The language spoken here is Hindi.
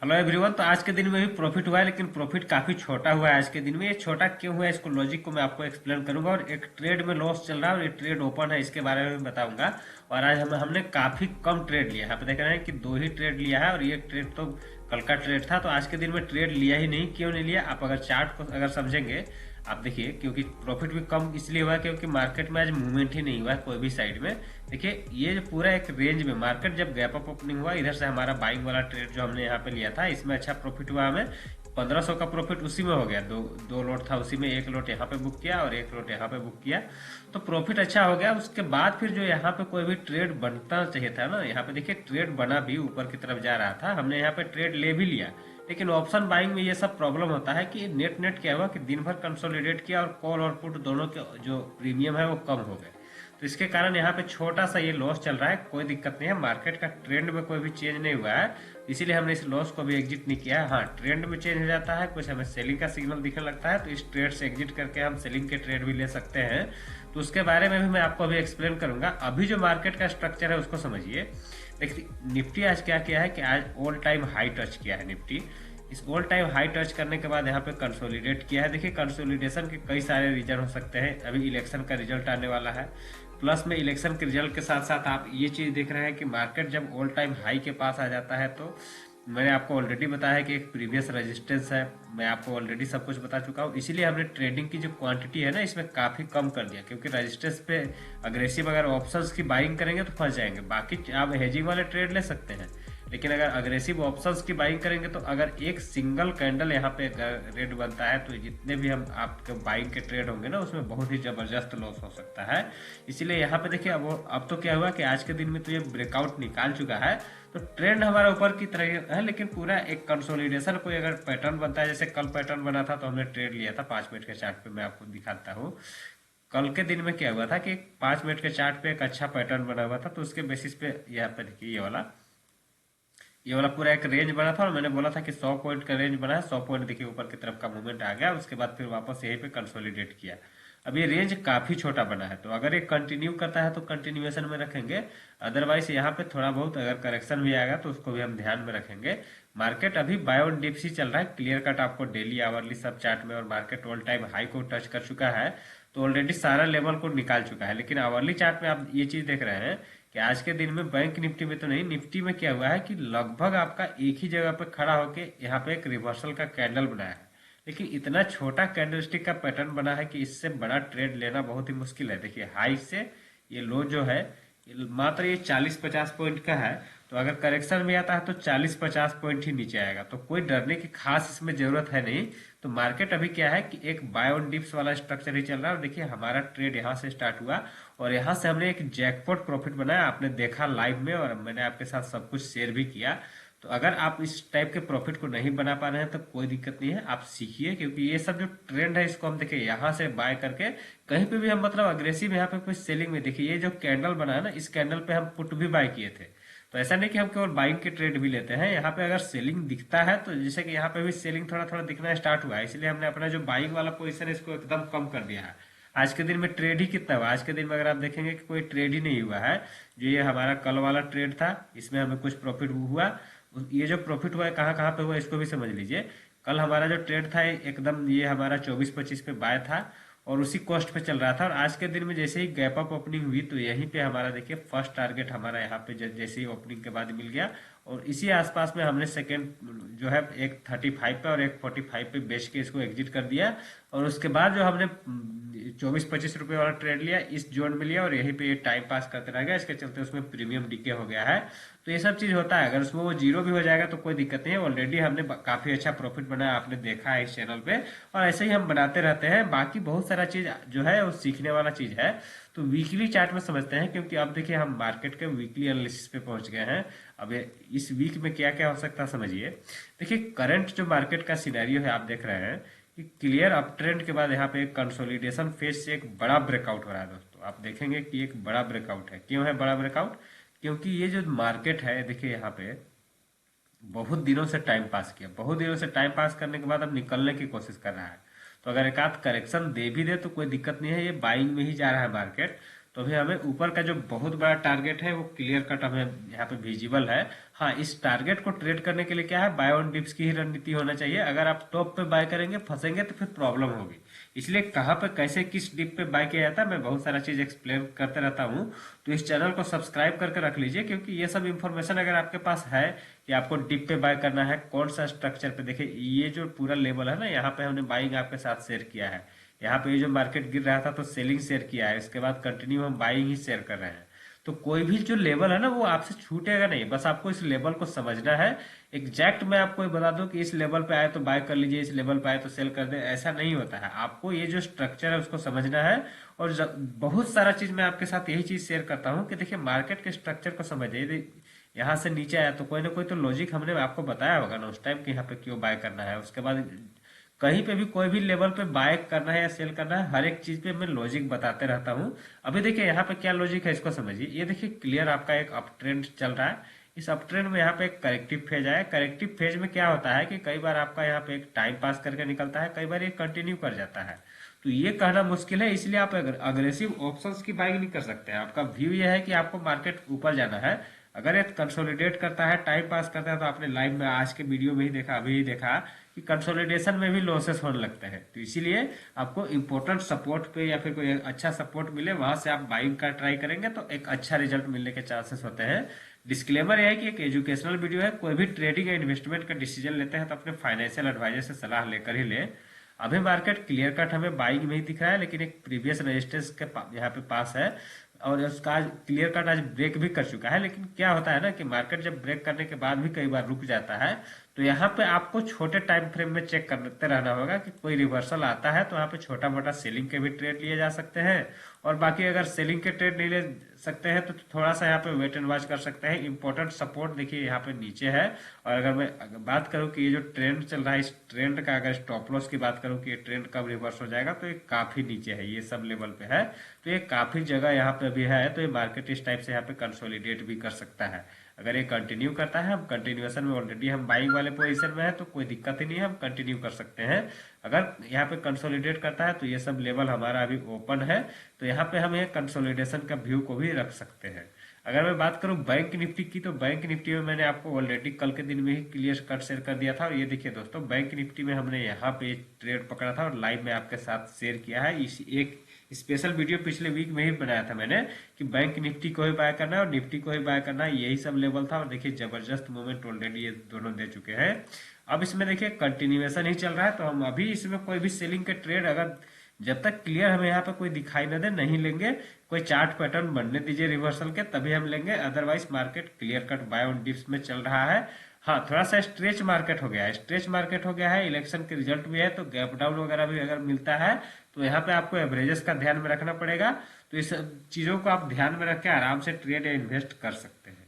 Hello everyone. तो आज के दिन में भी प्रॉफिट हुआ है, लेकिन प्रॉफिट काफी छोटा हुआ है आज के दिन में। ये छोटा क्यों हुआ है, इसको लॉजिक को मैं आपको एक्सप्लेन करूंगा। और एक ट्रेड में लॉस चल रहा है और ये ट्रेड ओपन है, इसके बारे में बताऊंगा। और आज हमने काफी कम ट्रेड लिया है। यहाँ पे देख रहे हैं कि दो ही ट्रेड लिया है, और ये ट्रेड तो कल का ट्रेड था। तो आज के दिन में ट्रेड लिया ही नहीं। क्यों नहीं लिया, आप अगर चार्ट को अगर समझेंगे, आप देखिए, क्योंकि प्रॉफिट भी कम इसलिए हुआ क्योंकि मार्केट में आज मूवमेंट ही नहीं हुआ है कोई भी साइड में। देखिए, ये जो पूरा एक रेंज में मार्केट जब गैप अप ओपनिंग हुआ, इधर से हमारा बाइंग वाला ट्रेड जो हमने यहाँ पे लिया था, इसमें अच्छा प्रॉफिट हुआ हमें। 1500 का प्रॉफिट उसी में हो गया। दो लोट था उसी में, एक लोट यहाँ पे बुक किया और एक लोट यहाँ पे बुक किया। तो प्रॉफिट अच्छा हो गया। उसके बाद फिर जो यहाँ पे कोई भी ट्रेड बनना चाहिए था ना, यहाँ पे देखिए ट्रेड बना भी, ऊपर की तरफ जा रहा था, हमने यहाँ पे ट्रेड ले भी लिया। लेकिन ऑप्शन बाइंग में ये सब प्रॉब्लम होता है कि नेट नेट क्या हुआ कि दिन भर कंसोलिडेट किया और कॉल और पुट दोनों के जो प्रीमियम है वो कम हो गए। तो इसके कारण यहाँ पे छोटा सा ये लॉस चल रहा है। कोई दिक्कत नहीं है, मार्केट का ट्रेंड में कोई भी चेंज नहीं हुआ है, इसीलिए हमने इस लॉस को भी एग्जिट नहीं किया है। हाँ, ट्रेंड में चेंज हो जाता है, कुछ हमें सेलिंग का सिग्नल दिखने लगता है, तो इस ट्रेड से एग्जिट करके हम सेलिंग के ट्रेड भी ले सकते हैं। तो उसके बारे में भी मैं आपको अभी एक्सप्लेन करूंगा। अभी जो मार्केट का स्ट्रक्चर है उसको समझिए। देखिए, निफ्टी आज क्या किया है कि आज ऑल टाइम हाई टच किया है निफ्टी। इस ऑल टाइम हाई टच करने के बाद यहाँ पे कंसोलिडेट किया है। देखिए, कंसोलिडेशन के कई सारे रीजन हो सकते हैं। अभी इलेक्शन का रिजल्ट आने वाला है, प्लस में इलेक्शन के रिजल्ट के साथ साथ आप ये चीज देख रहे हैं कि मार्केट जब ऑल टाइम हाई के पास आ जाता है, तो मैंने आपको ऑलरेडी बताया है कि एक प्रीवियस रेजिस्टेंस है। मैं आपको ऑलरेडी सब कुछ बता चुका हूँ, इसीलिए हमने ट्रेडिंग की जो क्वांटिटी है ना, इसमें काफी कम कर दिया। क्योंकि रेजिस्टेंस पे अग्रेसिव अगर ऑप्शंस की बाइंग करेंगे तो फंस जाएंगे। बाकी आप हेजिंग वाले ट्रेड ले सकते हैं, लेकिन अगर अग्रेसिव ऑप्शंस की बाइंग करेंगे तो अगर एक सिंगल कैंडल यहाँ पे रेड बनता है, तो जितने भी हम आपके बाइंग के ट्रेड होंगे ना, उसमें बहुत ही जबरदस्त लॉस हो सकता है। इसीलिए यहाँ पे देखिए, अब तो क्या हुआ कि आज के दिन में तो ये ब्रेकआउट निकाल चुका है। तो ट्रेंड हमारा ऊपर की तरह है, लेकिन पूरा एक कंसोलिडेशन कोई अगर पैटर्न बनता है, जैसे कल पैटर्न बना था तो हमने ट्रेड लिया था 5 मिनट के चार्ट पे। मैं आपको दिखाता हूँ कल के दिन में क्या हुआ था कि 5 मिनट के चार्ट पे एक अच्छा पैटर्न बना हुआ था। तो उसके बेसिस पे यहाँ पे देखिए, ये वाला पूरा एक रेंज बना था, और मैंने बोला था कि 100 पॉइंट का रेंज बना है। 100 पॉइंट देखिए ऊपर की तरफ का मूवमेंट आ गया, उसके बाद फिर वापस यहीं पे कंसोलिडेट किया। अब ये रेंज काफी छोटा बना है, तो अगर ये कंटिन्यू करता है तो कंटिन्यूएशन में रखेंगे। अदरवाइज यहाँ पे थोड़ा बहुत अगर करेक्शन भी आएगा तो उसको भी हम ध्यान में रखेंगे। मार्केट अभी बाय ऑन डिप ही चल रहा है, क्लियर कट आपको डेली आवरली सब चार्ट में। और मार्केट ऑल टाइम हाई को टच कर चुका है, तो ऑलरेडी सारा लेवल को निकाल चुका है। लेकिन आवरली चार्ट में आप ये चीज देख रहे हैं कि आज के दिन में बैंक निफ्टी में तो नहीं, निफ्टी में क्या हुआ है कि लगभग आपका एक ही जगह पे खड़ा होके यहाँ पे एक रिवर्सल का कैंडल बनाया है। लेकिन इतना छोटा कैंडलस्टिक का पैटर्न बना है कि इससे बड़ा ट्रेड लेना बहुत ही मुश्किल है। देखिए, हाई से ये लो जो है, मात्र ये 40-50 पॉइंट का है। तो अगर करेक्शन में आता है तो 40-50 पॉइंट ही नीचे आएगा, तो कोई डरने की खास इसमें जरूरत है नहीं। तो मार्केट अभी क्या है कि एक बाय ऑन डिप्स वाला स्ट्रक्चर ही चल रहा है। और देखिए, हमारा ट्रेड यहाँ से स्टार्ट हुआ और यहाँ से हमने एक जैकपॉट प्रॉफिट बनाया। आपने देखा लाइव में, और मैंने आपके साथ सब कुछ शेयर भी किया। तो अगर आप इस टाइप के प्रॉफिट को नहीं बना पा रहे हैं तो कोई दिक्कत नहीं है, आप सीखिए। क्योंकि ये सब जो ट्रेंड है, इसको हम देखिए यहाँ से बाय करके कहीं पे भी हम मतलब अग्रेसिव यहाँ पे कोई सेलिंग में, देखिए ये जो कैंडल बना है ना, इस कैंडल पे हम पुट भी बाय किए थे। तो ऐसा नहीं कि हम केवल बाइंग के ट्रेड भी लेते हैं। यहाँ पे अगर सेलिंग दिखता है, तो जैसे कि यहाँ पे भी सेलिंग थोड़ा थोड़ा दिखना स्टार्ट हुआ है, इसलिए हमने अपना जो बाइंग वाला पोजीशन है इसको एकदम कम कर दिया है। आज के दिन में ट्रेड ही कितना हुआ, आज के दिन में अगर आप देखेंगे कि कोई ट्रेड ही नहीं हुआ है। जो ये हमारा कल वाला ट्रेड था, इसमें हमें कुछ प्रॉफिट हुआ। ये जो प्रॉफिट हुआ है कहाँ कहाँ पे हुआ, इसको भी समझ लीजिए। कल हमारा जो ट्रेड था एकदम ये हमारा 24-25 पे बाय था, और उसी कॉस्ट पे चल रहा था। और आज के दिन में जैसे ही गैप अप ओपनिंग हुई, तो यहीं पे हमारा देखिए फर्स्ट टारगेट हमारा यहाँ पे जैसे ही ओपनिंग के बाद मिल गया। और इसी आसपास में हमने सेकेंड जो है एक 35 पे और एक 45 पे बेच के इसको एग्जिट कर दिया। और उसके बाद जो हमने 24-25 रुपए वाला ट्रेड लिया, इस जोन में लिया, और यहीं पे ये टाइम पास करते रह गया। इसके चलते उसमें प्रीमियम डीके हो गया है। तो ये सब चीज होता है। अगर उसमें वो जीरो भी हो जाएगा तो कोई दिक्कत नहीं है, ऑलरेडी हमने काफी अच्छा प्रॉफिट बनाया, आपने देखा है इस चैनल पे। और ऐसे ही हम बनाते रहते हैं। बाकी बहुत सारा चीज जो है वो सीखने वाला चीज है। तो वीकली चार्ट में समझते हैं, क्योंकि अब देखिए हम मार्केट के वीकली एनालिसिस पे पहुंच गए हैं। अब इस वीक में क्या क्या हो सकता है समझिए। देखिए, करंट जो मार्केट का सिनेरियो है, आप देख रहे हैं कि क्लियर अप ट्रेंड के बाद यहाँ पे एक कंसोलिडेशन फेज से एक बड़ा ब्रेकआउट हो रहा है। दोस्तों, आप देखेंगे कि एक बड़ा ब्रेकआउट है। क्यों है बड़ा ब्रेकआउट? क्योंकि ये जो मार्केट है, देखिए यहाँ पे बहुत दिनों से टाइम पास किया, बहुत दिनों से टाइम पास करने के बाद अब निकलने की कोशिश कर रहा है। तो अगर एक आध करेक्शन दे भी दे तो कोई दिक्कत नहीं है, ये बाइंग में ही जा रहा है मार्केट। तो अभी हमें ऊपर का जो बहुत बड़ा टारगेट है वो क्लियर कट हमें यहाँ पे विजिबल है। हाँ, इस टारगेट को ट्रेड करने के लिए क्या है, बाय ऑन डिप्स की ही रणनीति होना चाहिए। अगर आप टॉप पे बाय करेंगे फंसेंगे तो फिर प्रॉब्लम होगी। इसलिए कहाँ पे कैसे किस डिप पे बाय किया जाता है मैं बहुत सारा चीज एक्सप्लेन करते रहता हूँ। तो इस चैनल को सब्सक्राइब करके रख लीजिए, क्योंकि ये सब इन्फॉर्मेशन अगर आपके पास है कि आपको डिप पे बाय करना है कौन सा स्ट्रक्चर पे, देखिए ये जो पूरा लेवल है ना, यहाँ पे हमने बाइंग आपके साथ शेयर किया है। यहाँ पे ये जो मार्केट गिर रहा था तो सेलिंग शेयर किया है, इसके बाद कंटिन्यू हम बाइंग ही शेयर कर रहे हैं। तो कोई भी जो लेवल है ना वो आपसे छूटेगा नहीं, बस आपको इस लेवल को समझना है। एग्जैक्ट मैं आपको ये बता दूं कि इस लेवल पे आए तो बाय कर लीजिए, इस लेवल पे आए तो सेल कर दे, ऐसा नहीं होता है। आपको ये जो स्ट्रक्चर है उसको समझना है। और बहुत सारा चीज मैं आपके साथ यही चीज शेयर करता हूँ कि देखिए मार्केट के स्ट्रक्चर को समझिए। यहाँ से नीचे आया तो कोई ना कोई तो लॉजिक हमने आपको बताया होगा ना उस टाइम कि यहाँ पे क्यों बाय करना है। उसके बाद कहीं पे भी कोई भी लेवल पे बाय करना है या सेल करना है, हर एक चीज पे मैं लॉजिक बताते रहता हूँ। अभी देखिए यहाँ पे क्या लॉजिक है इसको समझिए। ये देखिए क्लियर आपका एक अप ट्रेंड चल रहा है। इस अप ट्रेंड में यहाँ पे एक करेक्टिव फेज आया। करेक्टिव फेज में क्या होता है कि कई बार आपका यहाँ पे एक टाइम पास करके निकलता है, कई बार ये कंटिन्यू कर जाता है। तो ये कहना मुश्किल है, इसलिए आप अग्रेसिव ऑप्शंस की बाइंग नहीं कर सकते हैं। आपका व्यू ये है कि आपको मार्केट ऊपर जाना है। अगर ये कंसोलिडेट करता है, टाइम पास करता है, तो आपने लाइव में आज के वीडियो में ही देखा, अभी ही देखा कि कंसोलिडेशन में भी लॉसेस होने लगते हैं। तो इसीलिए आपको इंपॉर्टेंट सपोर्ट पे या फिर कोई अच्छा सपोर्ट मिले वहां से आप बाइंग का ट्राई करेंगे तो एक अच्छा रिजल्ट मिलने के चांसेस होते हैं। डिस्क्लेमर यह है कि एक एजुकेशनल वीडियो है, कोई भी ट्रेडिंग या इन्वेस्टमेंट का डिसीजन लेते हैं तो अपने फाइनेंशियल एडवाइजर से सलाह लेकर ही ले। अभी मार्केट क्लियर कट हमें बाइंग में ही दिख रहा है, लेकिन एक प्रीवियस रेजिस्टेंस के यहाँ पे पास है और उसका आज क्लियर कट आज ब्रेक भी कर चुका है। लेकिन क्या होता है ना कि मार्केट जब ब्रेक करने के बाद भी कई बार रुक जाता है, तो यहाँ पे आपको छोटे टाइम फ्रेम में चेक करते रहना होगा कि कोई रिवर्सल आता है तो यहाँ पे छोटा मोटा सेलिंग के भी ट्रेड लिए जा सकते हैं। और बाकी अगर सेलिंग के ट्रेड नहीं ले सकते हैं तो थोड़ा सा यहाँ पे वेट एंड वॉच कर सकते हैं। इंपॉर्टेंट सपोर्ट देखिए यहाँ पे नीचे है। और अगर बात करूँ कि ये जो ट्रेंड चल रहा है, इस ट्रेंड का अगर स्टॉप लॉस की बात करूँ कि ये ट्रेंड कब रिवर्स हो जाएगा, तो ये काफी नीचे है, ये सब लेवल पे है। तो ये काफी जगह यहाँ पे भी है, तो ये मार्केट इस टाइप से यहाँ पे कंसोलिडेट भी कर सकता है। अगर ये कंटिन्यू करता है, हम कंटिन्यूएशन में ऑलरेडी हम बाइंग वाले पोजीशन में है तो कोई दिक्कत ही नहीं है, हम कंटिन्यू कर सकते हैं। अगर यहाँ पे कंसोलिडेट करता है तो ये सब लेवल हमारा अभी ओपन है, तो यहाँ पे हम ये कंसोलिडेशन का व्यू को भी रख सकते हैं। अगर मैं बात करूं बैंक निफ्टी की, तो बैंक निफ्टी में मैंने आपको ऑलरेडी कल के दिन में ही क्लियर कट शेयर कर दिया था। और ये देखिए दोस्तों, बैंक निफ्टी में हमने यहाँ पे ट्रेड पकड़ा था और लाइव में आपके साथ शेयर किया है। इस एक स्पेशल वीडियो पिछले वीक में ही बनाया था मैंने कि बैंक निफ्टी को ही बाय करना है और निफ्टी को ही बाय करना है, यही सब लेवल था। और देखिए जबरदस्त मूवमेंट ऑलरेडी ये दोनों दे चुके हैं। अब इसमें देखिए कंटिन्यूएशन ही चल रहा है, तो हम अभी इसमें कोई भी सेलिंग के ट्रेड अगर जब तक क्लियर हमें यहाँ पे कोई दिखाई न दे नहीं लेंगे। कोई चार्ट पैटर्न बनने दीजिए रिवर्सल के, तभी हम लेंगे। Otherwise market clear cut by on dips में चल रहा है। हाँ, थोड़ा सा स्ट्रेच मार्केट हो गया है, स्ट्रेच मार्केट हो गया है, इलेक्शन के रिजल्ट भी है तो गैप डाउन वगैरह भी अगर मिलता है तो यहाँ पे आपको एवरेजेस का ध्यान में रखना पड़ेगा। तो इस चीजों को आप ध्यान में रख के आराम से ट्रेड या इन्वेस्ट कर सकते हैं।